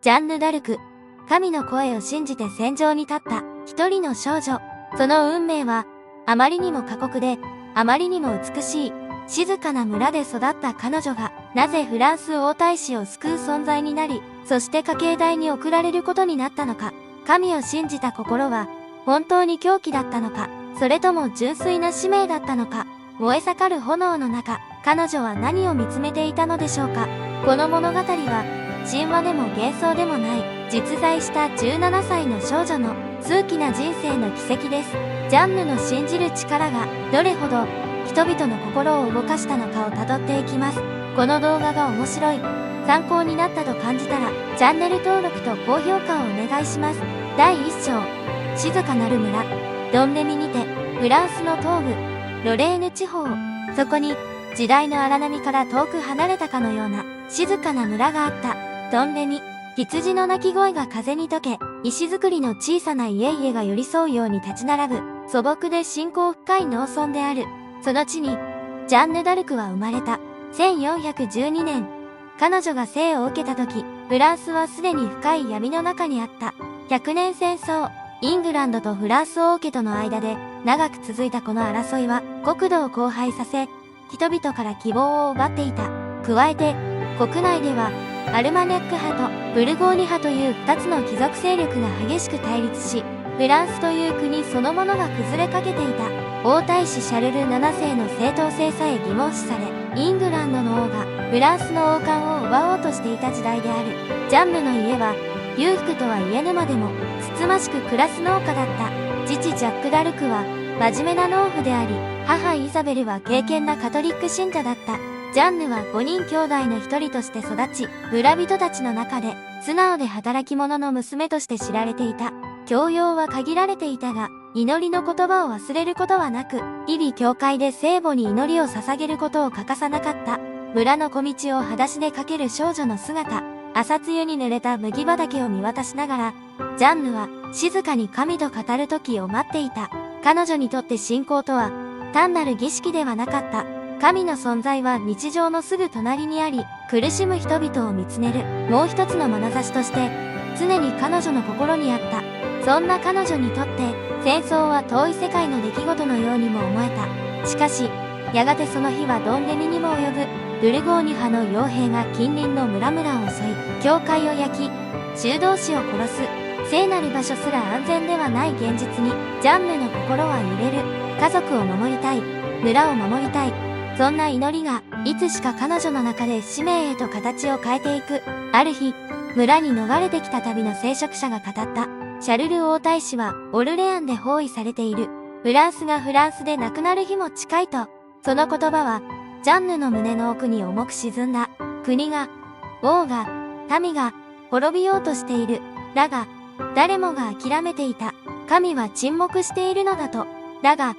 ジャンヌ・ダルク。神の声を信じて戦場に立った一人の少女。その運命は、あまりにも過酷で、あまりにも美しい、静かな村で育った彼女が、なぜフランス王太子を救う存在になり、そして家系代に送られることになったのか。神を信じた心は、本当に狂気だったのか、それとも純粋な使命だったのか。燃え盛る炎の中、彼女は何を見つめていたのでしょうか。この物語は、神話でも幻想でもない、実在した17歳の少女の数奇な人生の奇跡です。ジャンヌの信じる力がどれほど人々の心を動かしたのかをたどっていきます。この動画が面白い、参考になったと感じたらチャンネル登録と高評価をお願いします。第1章、静かなる村。ドンレミにてフランスの東部ロレーヌ地方、そこに時代の荒波から遠く離れたかのような静かな村があった。ドンレミ。羊の鳴き声が風に溶け、石造りの小さな家々が寄り添うように立ち並ぶ素朴で信仰深い農村である。その地にジャンヌ・ダルクは生まれた。1412年、彼女が生を受けた時、フランスはすでに深い闇の中にあった。100年戦争、イングランドとフランス王家との間で長く続いたこの争いは国土を荒廃させ、人々から希望を奪っていた。加えて、国内ではアルマニャック派とブルゴーニュ派という2つの貴族勢力が激しく対立し、フランスという国そのものが崩れかけていた。王太子シャルル7世の正当性さえ疑問視され、イングランドの王がフランスの王冠を奪おうとしていた時代である。ジャンヌの家は裕福とは言えぬまでもつつましく暮らす農家だった。父ジャック・ダルクは真面目な農夫であり、母イザベルは敬虔なカトリック信者だった。ジャンヌは5人兄弟の一人として育ち、村人たちの中で素直で働き者の娘として知られていた。教養は限られていたが、祈りの言葉を忘れることはなく、日々教会で聖母に祈りを捧げることを欠かさなかった。村の小道を裸足で駆ける少女の姿、朝露に濡れた麦畑を見渡しながら、ジャンヌは静かに神と語る時を待っていた。彼女にとって信仰とは単なる儀式ではなかった。神の存在は日常のすぐ隣にあり、苦しむ人々を見つめるもう一つの眼差しとして常に彼女の心にあった。そんな彼女にとって戦争は遠い世界の出来事のようにも思えた。しかしやがてその日はドンレミにも及ぶ。ブルゴーニュ派の傭兵が近隣の村々を襲い、教会を焼き、修道士を殺す。聖なる場所すら安全ではない現実にジャンヌの心は揺れる。家族を守りたい、村を守りたい、そんな祈りがいつしか彼女の中で使命へと形を変えていく。ある日、村に逃れてきた旅の聖職者が語った。シャルル王太子はオルレアンで包囲されている。フランスがフランスで亡くなる日も近いと。その言葉はジャンヌの胸の奥に重く沈んだ。国が、王が、民が滅びようとしている。だが、誰もが諦めていた。神は沈黙しているのだと。だが、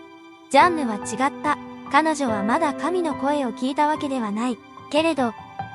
ジャンヌは違った。彼女はまだ神の声を聞いたわけではない。けれど、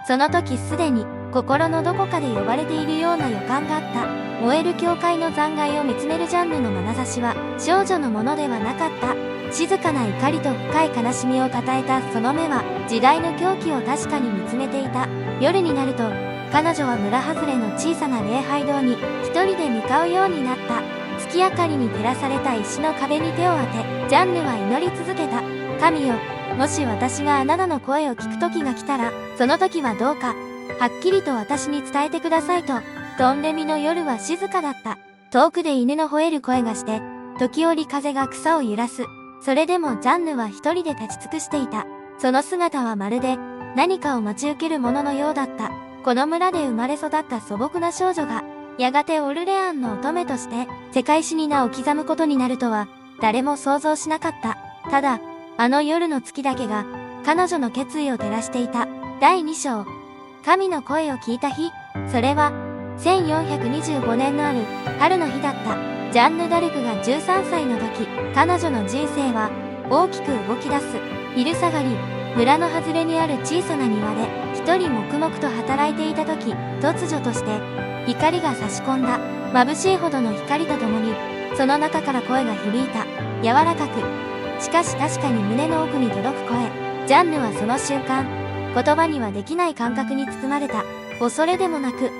その時すでに心のどこかで呼ばれているような予感があった。燃える教会の残骸を見つめるジャンヌの眼差しは少女のものではなかった。静かな怒りと深い悲しみをたたえたその目は時代の狂気を確かに見つめていた。夜になると、彼女は村外れの小さな礼拝堂に一人で向かうようになった。月明かりに照らされた石の壁に手を当て、ジャンヌは祈り続けた。神よ、もし私があなたの声を聞く時が来たら、その時はどうか、はっきりと私に伝えてくださいと。ドンレミの夜は静かだった。遠くで犬の吠える声がして、時折風が草を揺らす。それでもジャンヌは一人で立ち尽くしていた。その姿はまるで何かを待ち受けるもののようだった。この村で生まれ育った素朴な少女が、やがてオルレアンの乙女として世界史に名を刻むことになるとは、誰も想像しなかった。ただ、あの夜の月だけが彼女の決意を照らしていた。第2章、神の声を聞いた日。それは1425年のある春の日だった。ジャンヌ・ダルクが13歳の時、彼女の人生は大きく動き出す。昼下がり、村の外れにある小さな庭で一人黙々と働いていた時、突如として光が差し込んだ。眩しいほどの光とともにその中から声が響いた。柔らかく、しかし確かに胸の奥に届く声。ジャンヌはその瞬間、言葉にはできない感覚に包まれた。恐れでもなく、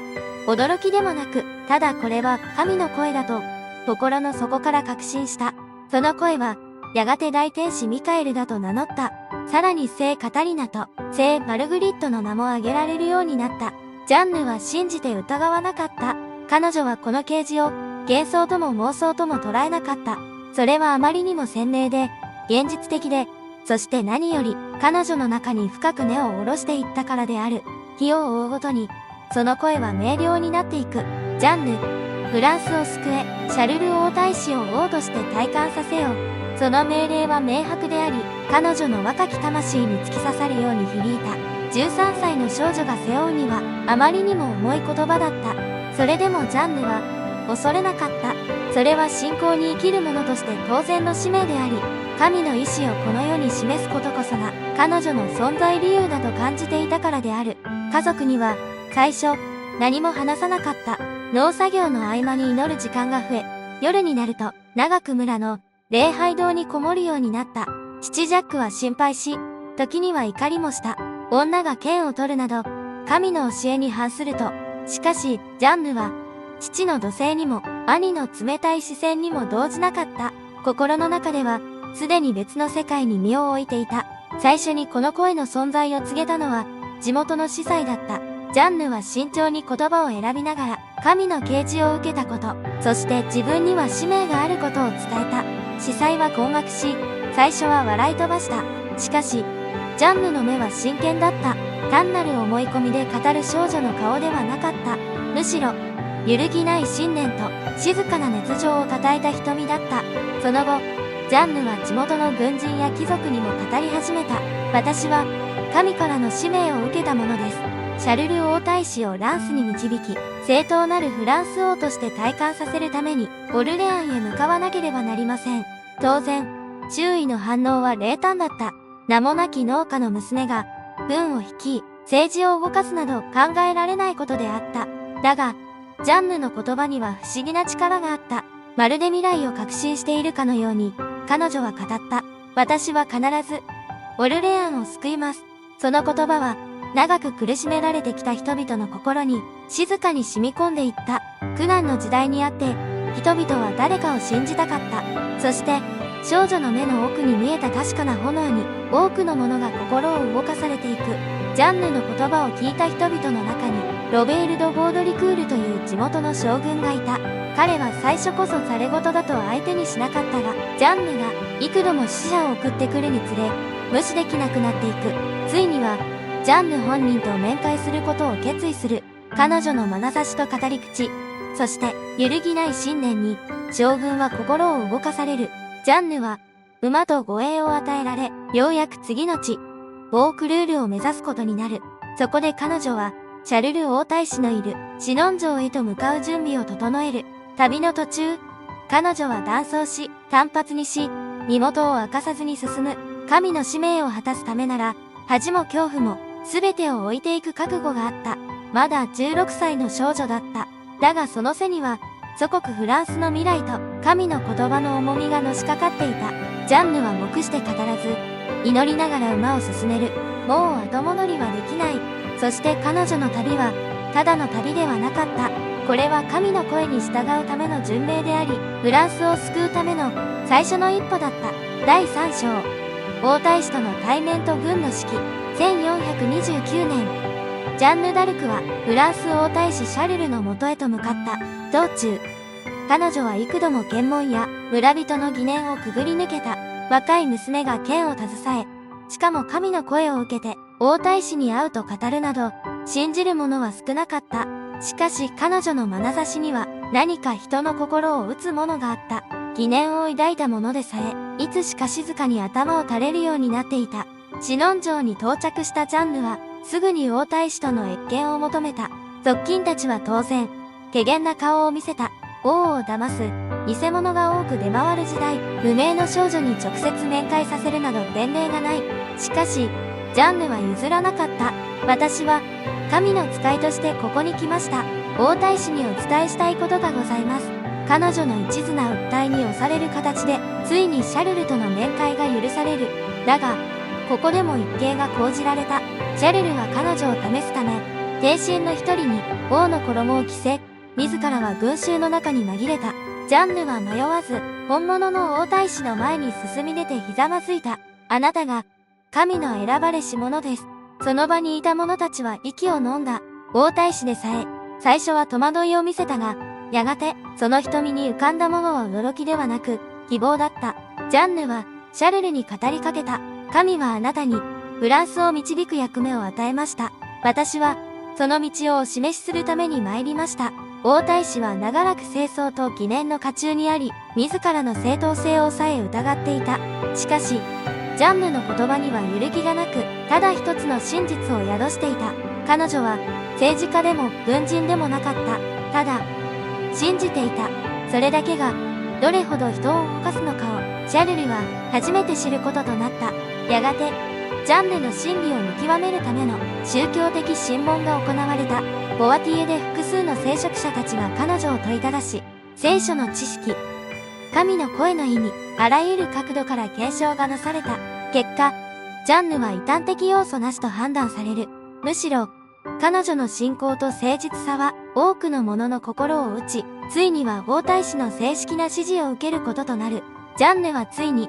驚きでもなく、ただこれは神の声だと、心の底から確信した。その声は、やがて大天使ミカエルだと名乗った。さらに聖カタリナと聖マルグリットの名も挙げられるようになった。ジャンヌは信じて疑わなかった。彼女はこの啓示を幻想とも妄想とも捉えなかった。それはあまりにも鮮明で、現実的で、そして何より彼女の中に深く根を下ろしていったからである。日を追うごとに、その声は明瞭になっていく。ジャンヌ、フランスを救え、シャルル王太子を王として戴冠させよ。その命令は明白であり、彼女の若き魂に突き刺さるように響いた。13歳の少女が背負うには、あまりにも重い言葉だった。それでもジャンヌは、恐れなかった。それは信仰に生きる者として当然の使命であり、神の意志をこの世に示すことこそが、彼女の存在理由だと感じていたからである。家族には、最初、何も話さなかった。農作業の合間に祈る時間が増え、夜になると、長く村の礼拝堂にこもるようになった。父ジャックは心配し、時には怒りもした。女が剣を取るなど、神の教えに反すると。しかし、ジャンヌは、父の土星にも、兄の冷たい視線にも動じなかった。心の中では、すでに別の世界に身を置いていた。最初にこの声の存在を告げたのは、地元の司祭だった。ジャンヌは慎重に言葉を選びながら、神の啓示を受けたこと、そして自分には使命があることを伝えた。司祭は困惑し、最初は笑い飛ばした。しかし、ジャンヌの目は真剣だった。単なる思い込みで語る少女の顔ではなかった。むしろ、揺るぎない信念と静かな熱情をたたえた瞳だった。その後、ジャンヌは地元の軍人や貴族にも語り始めた。私は、神からの使命を受けたものです。シャルル王太子をランスに導き、正当なるフランス王として戴冠させるために、オルレアンへ向かわなければなりません。当然、周囲の反応は冷淡だった。名もなき農家の娘が、軍を率い、政治を動かすなど考えられないことであった。だが、ジャンヌの言葉には不思議な力があった。まるで未来を確信しているかのように、彼女は語った。私は必ず、オルレアンを救います。その言葉は、長く苦しめられてきた人々の心に、静かに染み込んでいった。苦難の時代にあって、人々は誰かを信じたかった。そして、少女の目の奥に見えた確かな炎に、多くの者が心を動かされていく。ジャンヌの言葉を聞いた人々の中に、ロベール・ド・ボードリクールという地元の将軍がいた。彼は最初こそざれ言だと相手にしなかったが、ジャンヌが幾度も使者を送ってくるにつれ、無視できなくなっていく。ついには、ジャンヌ本人と面会することを決意する。彼女の眼差しと語り口、そして揺るぎない信念に、将軍は心を動かされる。ジャンヌは、馬と護衛を与えられ、ようやく次の地、ボークルールを目指すことになる。そこで彼女は、シャルル王太子のいるシノン城へと向かう準備を整える。旅の途中、彼女は断層し、単発にし、身元を明かさずに進む。神の使命を果たすためなら、恥も恐怖も、すべてを置いていく覚悟があった。まだ16歳の少女だった。だがその背には、祖国フランスの未来と神の言葉の重みがのしかかっていた。ジャンヌは黙して語らず、祈りながら馬を進める。もう後戻りはできない。そして彼女の旅は、ただの旅ではなかった。これは神の声に従うための巡礼であり、フランスを救うための最初の一歩だった。第3章。王太子との対面と軍の指揮。1429年。ジャンヌ・ダルクはフランス王太子シャルルの元へと向かった。道中、彼女は幾度も検問や村人の疑念をくぐり抜けた。若い娘が剣を携え、しかも神の声を受けて王太子に会うと語るなど、信じる者は少なかった。しかし彼女の眼差しには何か人の心を打つものがあった。疑念を抱いた者でさえ、いつしか静かに頭を垂れるようになっていた。シノン城に到着したジャンヌは、すぐに王太子との謁見を求めた。側近たちは当然、怪訝な顔を見せた。王を騙す、偽物が多く出回る時代、無名の少女に直接面会させるなど前例がない。しかし、ジャンヌは譲らなかった。私は、神の使いとしてここに来ました。王太子にお伝えしたいことがございます。彼女の一途な訴えに押される形で、ついにシャルルとの面会が許される。だが、ここでも一計が講じられた。シャルルは彼女を試すため、帝臣の一人に王の衣を着せ、自らは群衆の中に紛れた。ジャンヌは迷わず、本物の王太子の前に進み出てひざまずいた。あなたが、神の選ばれし者です。その場にいた者たちは息を飲んだ。王太子でさえ、最初は戸惑いを見せたが、やがて、その瞳に浮かんだものは驚きではなく、希望だった。ジャンヌは、シャルルに語りかけた。神はあなたに、フランスを導く役目を与えました。私は、その道をお示しするために参りました。王太子は長らく清掃と疑念の渦中にあり、自らの正当性をさえ疑っていた。しかし、ジャンヌの言葉には揺るぎがなく、ただ一つの真実を宿していた。彼女は、政治家でも軍人でもなかった。ただ、信じていた。それだけが、どれほど人を動かすのかを、シャルルは初めて知ることとなった。やがて、ジャンヌの真理を見極めるための宗教的審問が行われた。ボワティエで複数の聖職者たちが彼女を問いただし、聖書の知識、神の声の意味、あらゆる角度から検証がなされた。結果、ジャンヌは異端的要素なしと判断される。むしろ、彼女の信仰と誠実さは多くの者の心を打ち、ついには王太子の正式な指示を受けることとなる。ジャンヌはついに、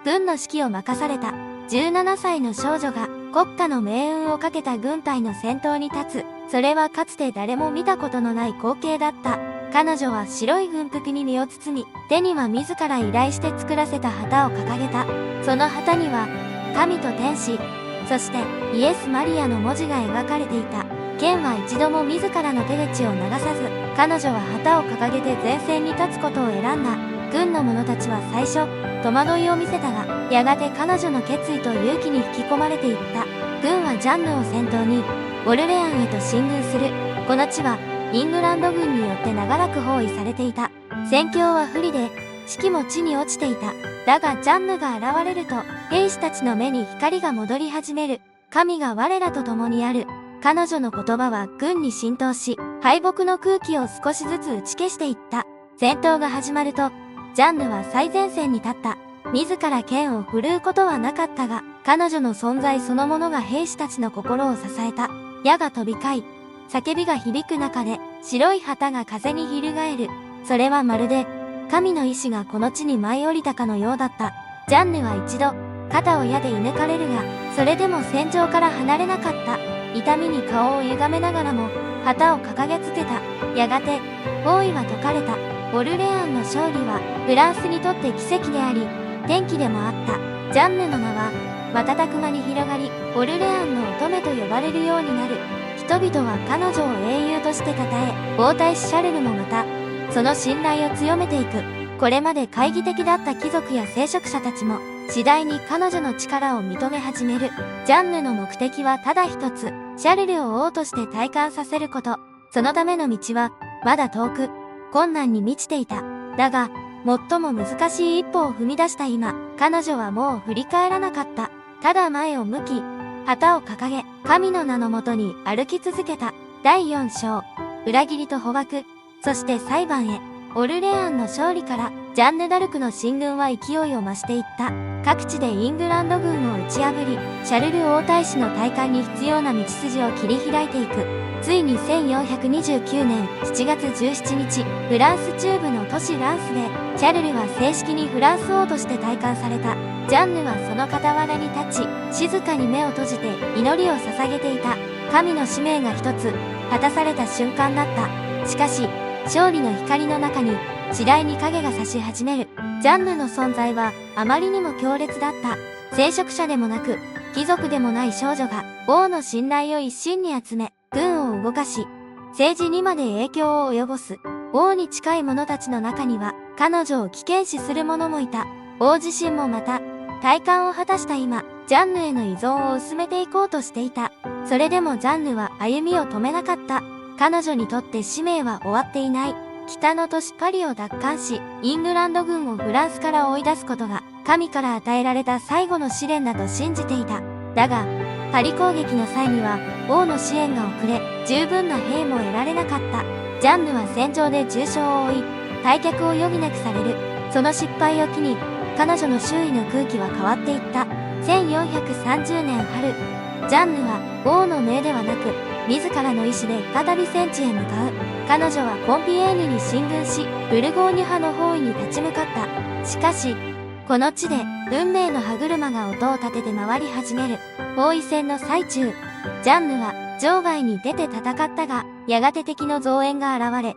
軍の指揮を任された。17歳の少女が国家の命運をかけた軍隊の先頭に立つ。それはかつて誰も見たことのない光景だった。彼女は白い軍服に身を包み、手には自ら依頼して作らせた旗を掲げた。その旗には、神と天使、そしてイエス・マリアの文字が描かれていた。剣は一度も自らの手口を流さず、彼女は旗を掲げて前線に立つことを選んだ。軍の者たちは最初、戸惑いを見せたが、やがて彼女の決意と勇気に引き込まれていった。軍はジャンヌを先頭に、オルレアンへと進軍する。この地は、イングランド軍によって長らく包囲されていた。戦況は不利で、士気も地に落ちていた。だがジャンヌが現れると、兵士たちの目に光が戻り始める。神が我らと共にある。彼女の言葉は軍に浸透し、敗北の空気を少しずつ打ち消していった。戦闘が始まると、ジャンヌは最前線に立った。自ら剣を振るうことはなかったが、彼女の存在そのものが兵士たちの心を支えた。矢が飛び交い、叫びが響く中で、白い旗が風に翻る。それはまるで、神の意志がこの地に舞い降りたかのようだった。ジャンヌは一度、肩を矢で射抜かれるが、それでも戦場から離れなかった。痛みに顔を歪めながらも、旗を掲げつけた。やがて、包囲は解かれた。オルレアンの勝利は、フランスにとって奇跡であり、転機でもあった。ジャンヌの名は、瞬く間に広がり、オルレアンの乙女と呼ばれるようになる。人々は彼女を英雄として称え、王太子シャルルもまた、その信頼を強めていく。これまで懐疑的だった貴族や聖職者たちも、次第に彼女の力を認め始める。ジャンヌの目的はただ一つ、シャルルを王として戴冠させること。そのための道は、まだ遠く、困難に満ちていた。だが、最も難しい一歩を踏み出した今、彼女はもう振り返らなかった。ただ前を向き、旗を掲げ、神の名のもとに歩き続けた。第4章、裏切りと捕獲、そして裁判へ。オルレアンの勝利から、ジャンヌ・ダルクの進軍は勢いを増していった。各地でイングランド軍を打ち破り、シャルル王太子の戴冠に必要な道筋を切り開いていく。ついに1429年7月17日、フランス中部の都市ランスで、シャルルは正式にフランス王として戴冠された。ジャンヌはその傍らに立ち、静かに目を閉じて祈りを捧げていた。神の使命が一つ、果たされた瞬間だった。しかし、勝利の光の中に、次第に影が差し始める。ジャンヌの存在は、あまりにも強烈だった。聖職者でもなく、貴族でもない少女が、王の信頼を一身に集め、軍を動かし、政治にまで影響を及ぼす。王に近い者たちの中には、彼女を危険視する者もいた。王自身もまた、戴冠を果たした今、ジャンヌへの依存を薄めていこうとしていた。それでもジャンヌは歩みを止めなかった。彼女にとって使命は終わっていない。北の都市パリを奪還し、イングランド軍をフランスから追い出すことが、神から与えられた最後の試練だと信じていた。だが、パリ攻撃の際には、王の支援が遅れ、十分な兵も得られなかった。ジャンヌは戦場で重傷を負い、退却を余儀なくされる。その失敗を機に、彼女の周囲の空気は変わっていった。1430年春、ジャンヌは王の命ではなく、自らの意思で再び戦地へ向かう。彼女はコンピエーニュに進軍し、ブルゴーニュ派の包囲に立ち向かった。しかし、この地で運命の歯車が音を立てて回り始める。包囲戦の最中、ジャンヌは場外に出て戦ったが、やがて敵の増援が現れ、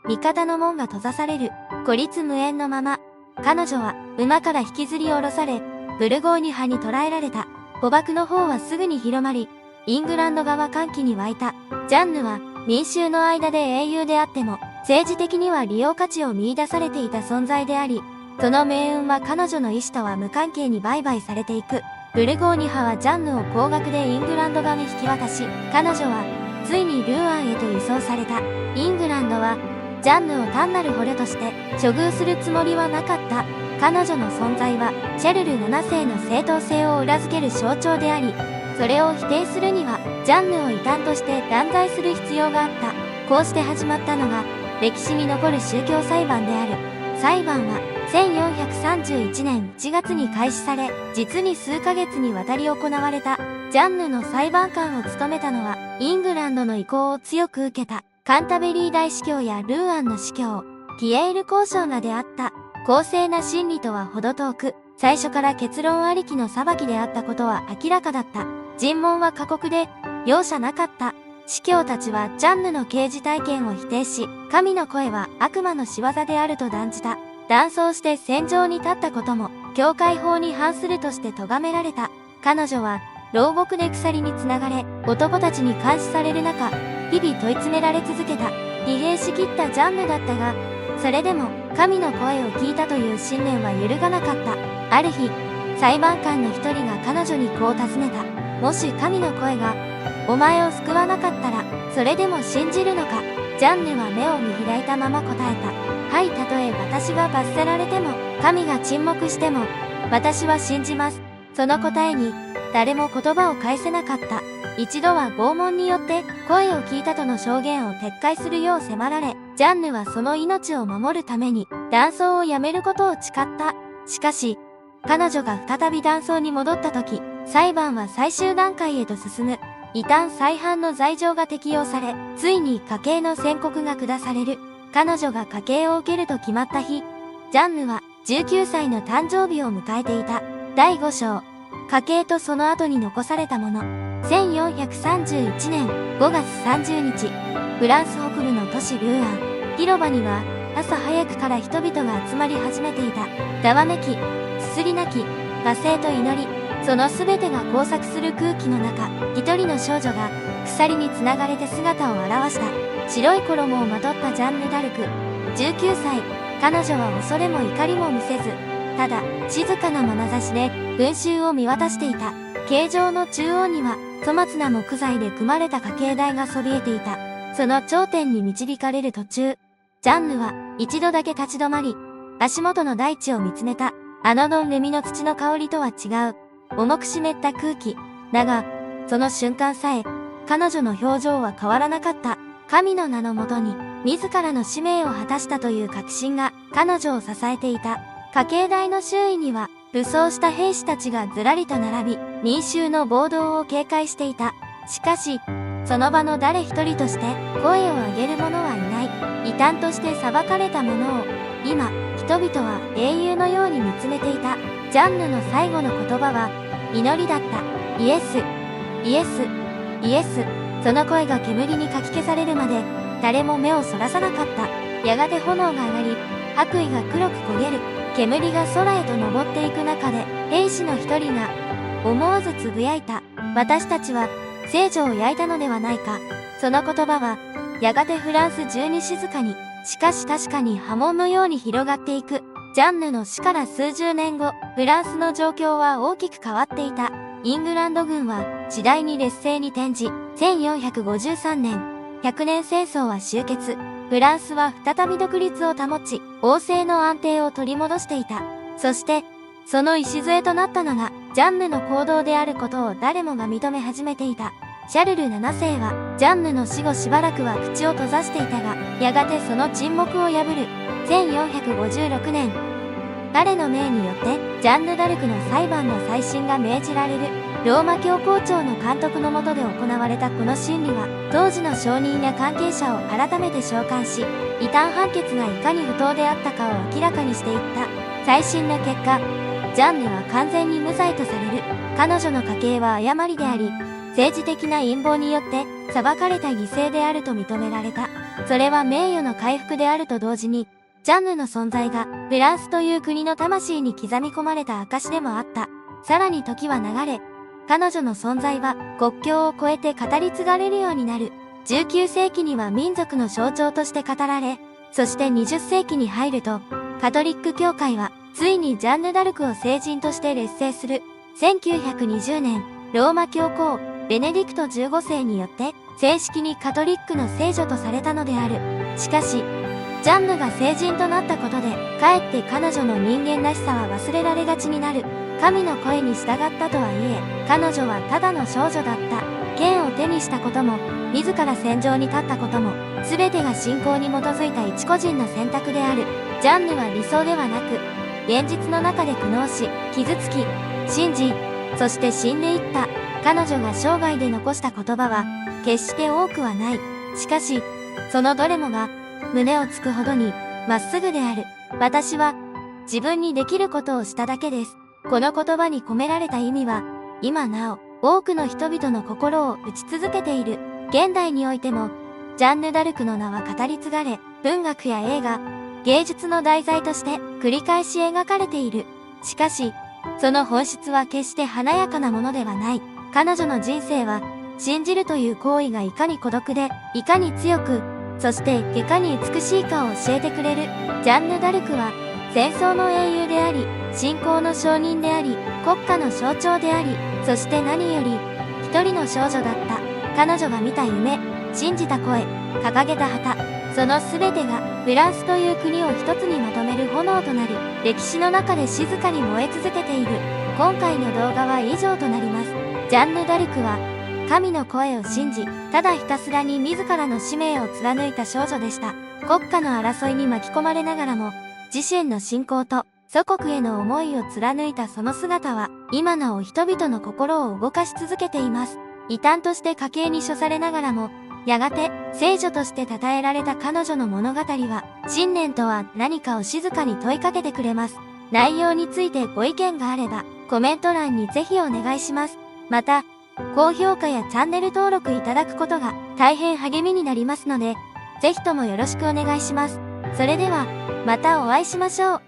味方の門が閉ざされる。孤立無援のまま、彼女は馬から引きずり下ろされ、ブルゴーニュ派に捕らえられた。捕獲の方はすぐに広まり、イングランド側歓喜に沸いた。ジャンヌは民衆の間で英雄であっても、政治的には利用価値を見出されていた存在であり、その命運は彼女の意思とは無関係に売買されていく。ブルゴーニュ派はジャンヌを高額でイングランド側に引き渡し、彼女はついにルーアンへと輸送された。イングランドはジャンヌを単なる捕虜として処遇するつもりはなかった。彼女の存在はシャルル7世の正当性を裏付ける象徴であり、それを否定するにはジャンヌを異端として断罪する必要があった。こうして始まったのが歴史に残る宗教裁判である。裁判は1431年1月に開始され、実に数ヶ月にわたり行われた。ジャンヌの裁判官を務めたのは、イングランドの意向を強く受けたカンタベリー大司教やルーアンの司教、ピエール公将がであった。公正な審理とは程遠く、最初から結論ありきの裁きであったことは明らかだった。尋問は過酷で、容赦なかった。司教たちはジャンヌの刑事体験を否定し、神の声は悪魔の仕業であると断じた。断層して戦場に立ったことも、教会法に反するとして咎められた。彼女は、牢獄で鎖につながれ、男たちに監視される中、日々問い詰められ続けた。疲弊しきったジャンヌだったが、それでも、神の声を聞いたという信念は揺るがなかった。ある日、裁判官の一人が彼女にこう尋ねた。もし神の声が、お前を救わなかったら、それでも信じるのか。ジャンヌは目を見開いたまま答えた。はい、たとえ私が罰せられても、神が沈黙しても、私は信じます。その答えに、誰も言葉を返せなかった。一度は拷問によって声を聞いたとの証言を撤回するよう迫られ、ジャンヌはその命を守るために断層をやめることを誓った。しかし、彼女が再び断層に戻った時、裁判は最終段階へと進む。異端再犯の罪状が適用され、ついに家刑の宣告が下される。彼女が家刑を受けると決まった日、ジャンヌは19歳の誕生日を迎えていた。第5章、家刑とその後に残されたもの。1431年5月30日、フランス北部の都市ルーアン。広場には朝早くから人々が集まり始めていた。ざわめき、すすり泣き、罵声と祈り、その全てが交錯する空気の中、一人の少女が鎖につながれて姿を現した。白い衣をまとったジャンヌ・ダルク。19歳、彼女は恐れも怒りも見せず、ただ静かな眼差しで群衆を見渡していた。形状の中央には粗末な木材で組まれた家計台がそびえていた。その頂点に導かれる途中、ジャンヌは一度だけ立ち止まり、足元の大地を見つめた。あのドンレミの土の香りとは違う、重く湿った空気。だが、その瞬間さえ、彼女の表情は変わらなかった。神の名のもとに、自らの使命を果たしたという確信が彼女を支えていた。家計台の周囲には、武装した兵士たちがずらりと並び、民衆の暴動を警戒していた。しかし、その場の誰一人として声を上げる者はいない。異端として裁かれた者を、今、人々は英雄のように見つめていた。ジャンヌの最後の言葉は、祈りだった。イエス、イエス、イエス。その声が煙にかき消されるまで、誰も目をそらさなかった。やがて炎が上がり、白衣が黒く焦げる。煙が空へと昇っていく中で、兵士の一人が、思わずつぶやいた。私たちは、聖女を焼いたのではないか。その言葉は、やがてフランス中に静かに、しかし確かに波紋のように広がっていく。ジャンヌの死から数十年後、フランスの状況は大きく変わっていた。イングランド軍は次第に劣勢に転じ、1453年、100年戦争は終結。フランスは再び独立を保ち、王政の安定を取り戻していた。そして、その礎となったのが、ジャンヌの行動であることを誰もが認め始めていた。シャルル7世は、ジャンヌの死後しばらくは口を閉ざしていたが、やがてその沈黙を破る。1456年、彼の命によって、ジャンヌ・ダルクの裁判の再審が命じられる。ローマ教皇庁の監督の下で行われたこの審理は、当時の証人や関係者を改めて召喚し、異端判決がいかに不当であったかを明らかにしていった。最新の結果、ジャンヌは完全に無罪とされる。彼女の家系は誤りであり、政治的な陰謀によって裁かれた犠牲であると認められた。それは名誉の回復であると同時に、ジャンヌの存在がフランスという国の魂に刻み込まれた証でもあった。さらに時は流れ、彼女の存在は国境を越えて語り継がれるようになる。19世紀には民族の象徴として語られ、そして20世紀に入ると、カトリック教会はついにジャンヌ・ダルクを聖人として列聖する。1920年、ローマ教皇ベネディクト15世によって正式にカトリックの聖女とされたのである。しかし、ジャンヌが聖人となったことで、かえって彼女の人間らしさは忘れられがちになる。神の声に従ったとはいえ、彼女はただの少女だった。剣を手にしたことも、自ら戦場に立ったことも、すべてが信仰に基づいた一個人の選択である。ジャンヌは理想ではなく、現実の中で苦悩し、傷つき、信じ、そして死んでいった。彼女が生涯で残した言葉は、決して多くはない。しかし、そのどれもが、胸をつくほどに、まっすぐである。私は、自分にできることをしただけです。この言葉に込められた意味は、今なお、多くの人々の心を打ち続けている。現代においても、ジャンヌ・ダルクの名は語り継がれ、文学や映画、芸術の題材として繰り返し描かれている。しかし、その本質は決して華やかなものではない。彼女の人生は、信じるという行為がいかに孤独で、いかに強く、そしていかに美しいかを教えてくれる。ジャンヌ・ダルクは、戦争の英雄であり、信仰の証人であり、国家の象徴であり、そして何より、一人の少女だった。彼女が見た夢、信じた声、掲げた旗、その全てがフランスという国を一つにまとめる炎となり、歴史の中で静かに燃え続けている。今回の動画は以上となります。ジャンヌ・ダルクは、神の声を信じ、ただひたすらに自らの使命を貫いた少女でした。国家の争いに巻き込まれながらも、自身の信仰と祖国への思いを貫いたその姿は、今なお人々の心を動かし続けています。異端として家計に処されながらも、やがて聖女として称えられた彼女の物語は、信念とは何かを静かに問いかけてくれます。内容についてご意見があれば、コメント欄にぜひお願いします。また、高評価やチャンネル登録いただくことが大変励みになりますので、ぜひともよろしくお願いします。それでは、またお会いしましょう。